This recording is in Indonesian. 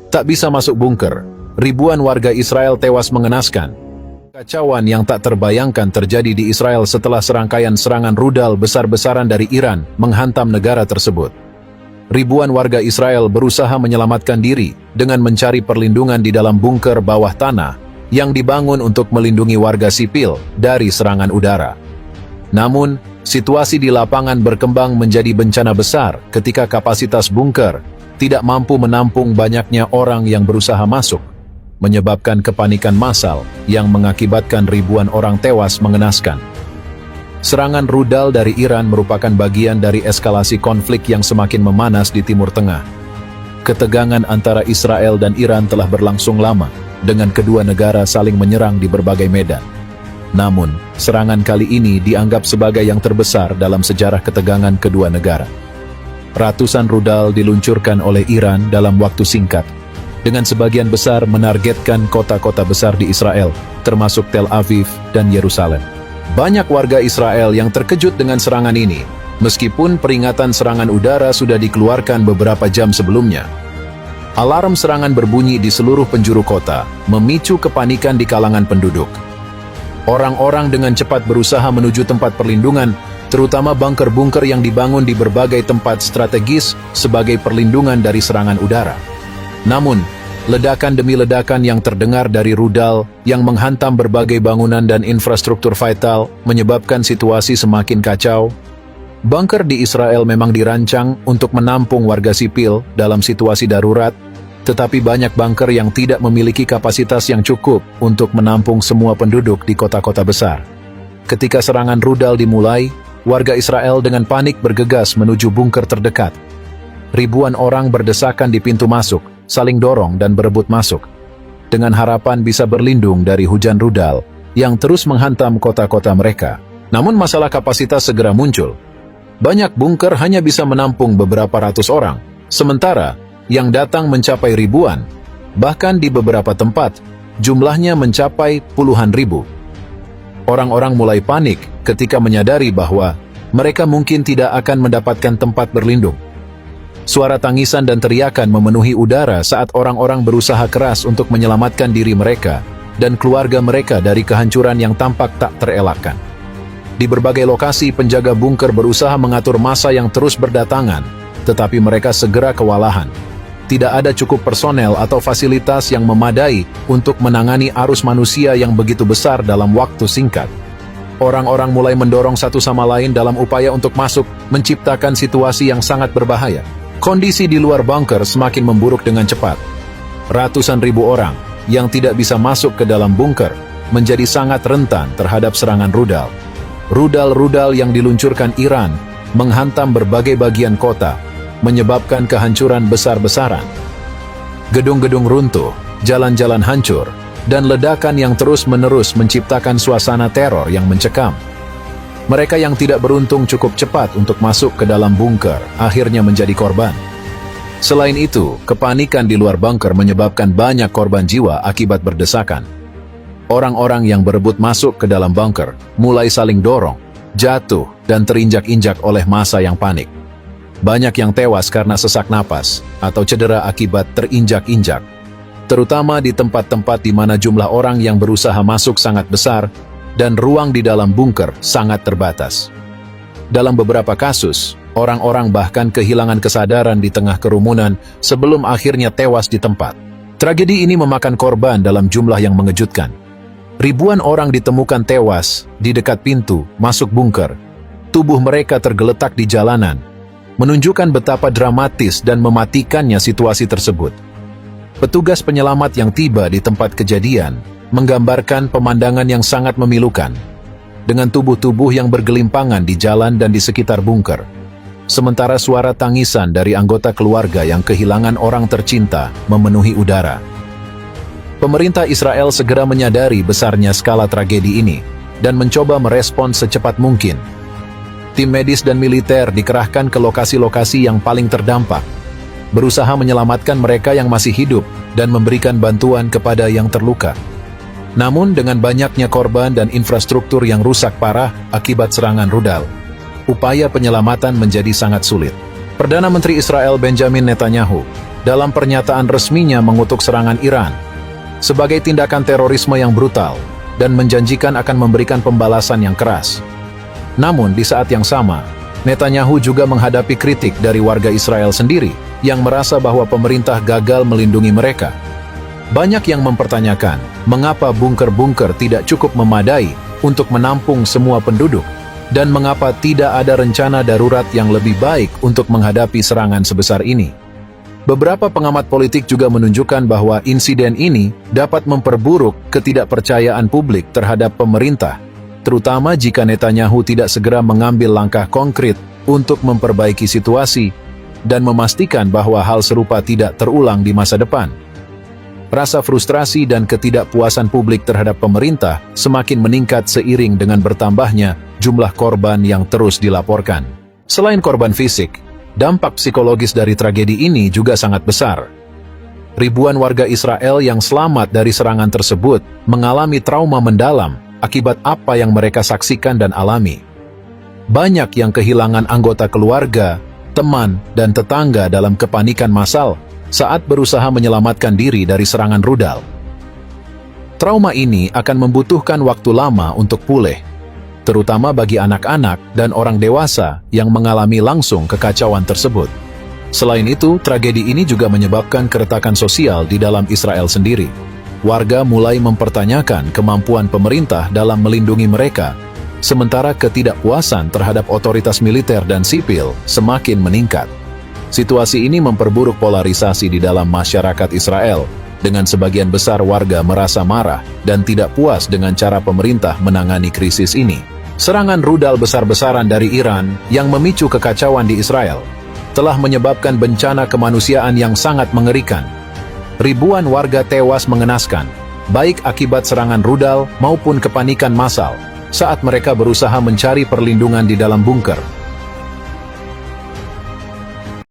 Tak bisa masuk bunker, ribuan warga Israel tewas mengenaskan. Kacauan yang tak terbayangkan terjadi di Israel setelah serangkaian serangan rudal besar-besaran dari Iran menghantam negara tersebut. Ribuan warga Israel berusaha menyelamatkan diri dengan mencari perlindungan di dalam bunker bawah tanah yang dibangun untuk melindungi warga sipil dari serangan udara. Namun, situasi di lapangan berkembang menjadi bencana besar ketika kapasitas bunker tidak mampu menampung banyaknya orang yang berusaha masuk, menyebabkan kepanikan massal yang mengakibatkan ribuan orang tewas mengenaskan. Serangan rudal dari Iran merupakan bagian dari eskalasi konflik yang semakin memanas di Timur Tengah. Ketegangan antara Israel dan Iran telah berlangsung lama, dengan kedua negara saling menyerang di berbagai medan. Namun, serangan kali ini dianggap sebagai yang terbesar dalam sejarah ketegangan kedua negara. Ratusan rudal diluncurkan oleh Iran dalam waktu singkat, dengan sebagian besar menargetkan kota-kota besar di Israel, termasuk Tel Aviv dan Yerusalem. Banyak warga Israel yang terkejut dengan serangan ini, meskipun peringatan serangan udara sudah dikeluarkan beberapa jam sebelumnya. Alarm serangan berbunyi di seluruh penjuru kota, memicu kepanikan di kalangan penduduk. Orang-orang dengan cepat berusaha menuju tempat perlindungan, terutama bunker-bunker yang dibangun di berbagai tempat strategis sebagai perlindungan dari serangan udara. Namun, ledakan demi ledakan yang terdengar dari rudal yang menghantam berbagai bangunan dan infrastruktur vital menyebabkan situasi semakin kacau. Bunker di Israel memang dirancang untuk menampung warga sipil dalam situasi darurat, tetapi banyak bunker yang tidak memiliki kapasitas yang cukup untuk menampung semua penduduk di kota-kota besar. Ketika serangan rudal dimulai, warga Israel dengan panik bergegas menuju bunker terdekat. Ribuan orang berdesakan di pintu masuk, saling dorong dan berebut masuk, dengan harapan bisa berlindung dari hujan rudal yang terus menghantam kota-kota mereka. Namun masalah kapasitas segera muncul. Banyak bunker hanya bisa menampung beberapa ratus orang, sementara yang datang mencapai ribuan. Bahkan di beberapa tempat, jumlahnya mencapai puluhan ribu. Orang-orang mulai panik ketika menyadari bahwa mereka mungkin tidak akan mendapatkan tempat berlindung. Suara tangisan dan teriakan memenuhi udara saat orang-orang berusaha keras untuk menyelamatkan diri mereka dan keluarga mereka dari kehancuran yang tampak tak terelakkan. Di berbagai lokasi, penjaga bunker berusaha mengatur massa yang terus berdatangan, tetapi mereka segera kewalahan. Tidak ada cukup personel atau fasilitas yang memadai untuk menangani arus manusia yang begitu besar dalam waktu singkat. Orang-orang mulai mendorong satu sama lain dalam upaya untuk masuk, menciptakan situasi yang sangat berbahaya. Kondisi di luar bunker semakin memburuk dengan cepat. Ratusan ribu orang yang tidak bisa masuk ke dalam bunker menjadi sangat rentan terhadap serangan rudal. Rudal-rudal yang diluncurkan Iran menghantam berbagai bagian kota, menyebabkan kehancuran besar-besaran. Gedung-gedung runtuh, jalan-jalan hancur, dan ledakan yang terus-menerus menciptakan suasana teror yang mencekam. Mereka yang tidak beruntung cukup cepat untuk masuk ke dalam bunker akhirnya menjadi korban. Selain itu, kepanikan di luar bunker menyebabkan banyak korban jiwa akibat berdesakan. Orang-orang yang berebut masuk ke dalam bunker mulai saling dorong, jatuh, dan terinjak-injak oleh massa yang panik. Banyak yang tewas karena sesak napas atau cedera akibat terinjak-injak, terutama di tempat-tempat di mana jumlah orang yang berusaha masuk sangat besar dan ruang di dalam bunker sangat terbatas. Dalam beberapa kasus, orang-orang bahkan kehilangan kesadaran di tengah kerumunan sebelum akhirnya tewas di tempat. Tragedi ini memakan korban dalam jumlah yang mengejutkan. Ribuan orang ditemukan tewas di dekat pintu masuk bunker. Tubuh mereka tergeletak di jalanan, menunjukkan betapa dramatis dan mematikannya situasi tersebut. Petugas penyelamat yang tiba di tempat kejadian menggambarkan pemandangan yang sangat memilukan, dengan tubuh-tubuh yang bergelimpangan di jalan dan di sekitar bunker. Sementara suara tangisan dari anggota keluarga yang kehilangan orang tercinta memenuhi udara. Pemerintah Israel segera menyadari besarnya skala tragedi ini dan mencoba merespons secepat mungkin. Tim medis dan militer dikerahkan ke lokasi-lokasi yang paling terdampak, berusaha menyelamatkan mereka yang masih hidup dan memberikan bantuan kepada yang terluka. Namun dengan banyaknya korban dan infrastruktur yang rusak parah akibat serangan rudal, upaya penyelamatan menjadi sangat sulit. Perdana Menteri Israel Benjamin Netanyahu dalam pernyataan resminya mengutuk serangan Iran sebagai tindakan terorisme yang brutal dan menjanjikan akan memberikan pembalasan yang keras. Namun di saat yang sama, Netanyahu juga menghadapi kritik dari warga Israel sendiri yang merasa bahwa pemerintah gagal melindungi mereka. Banyak yang mempertanyakan mengapa bunker-bunker tidak cukup memadai untuk menampung semua penduduk dan mengapa tidak ada rencana darurat yang lebih baik untuk menghadapi serangan sebesar ini. Beberapa pengamat politik juga menunjukkan bahwa insiden ini dapat memperburuk ketidakpercayaan publik terhadap pemerintah, terutama jika Netanyahu tidak segera mengambil langkah konkret untuk memperbaiki situasi dan memastikan bahwa hal serupa tidak terulang di masa depan. Rasa frustrasi dan ketidakpuasan publik terhadap pemerintah semakin meningkat seiring dengan bertambahnya jumlah korban yang terus dilaporkan. Selain korban fisik, dampak psikologis dari tragedi ini juga sangat besar. Ribuan warga Israel yang selamat dari serangan tersebut mengalami trauma mendalam akibat apa yang mereka saksikan dan alami. Banyak yang kehilangan anggota keluarga, teman, dan tetangga dalam kepanikan massal saat berusaha menyelamatkan diri dari serangan rudal. Trauma ini akan membutuhkan waktu lama untuk pulih, terutama bagi anak-anak dan orang dewasa yang mengalami langsung kekacauan tersebut. Selain itu, tragedi ini juga menyebabkan keretakan sosial di dalam Israel sendiri. Warga mulai mempertanyakan kemampuan pemerintah dalam melindungi mereka, sementara ketidakpuasan terhadap otoritas militer dan sipil semakin meningkat. Situasi ini memperburuk polarisasi di dalam masyarakat Israel, dengan sebagian besar warga merasa marah dan tidak puas dengan cara pemerintah menangani krisis ini. Serangan rudal besar-besaran dari Iran yang memicu kekacauan di Israel telah menyebabkan bencana kemanusiaan yang sangat mengerikan. Ribuan warga tewas mengenaskan, baik akibat serangan rudal maupun kepanikan massal, saat mereka berusaha mencari perlindungan di dalam bunker.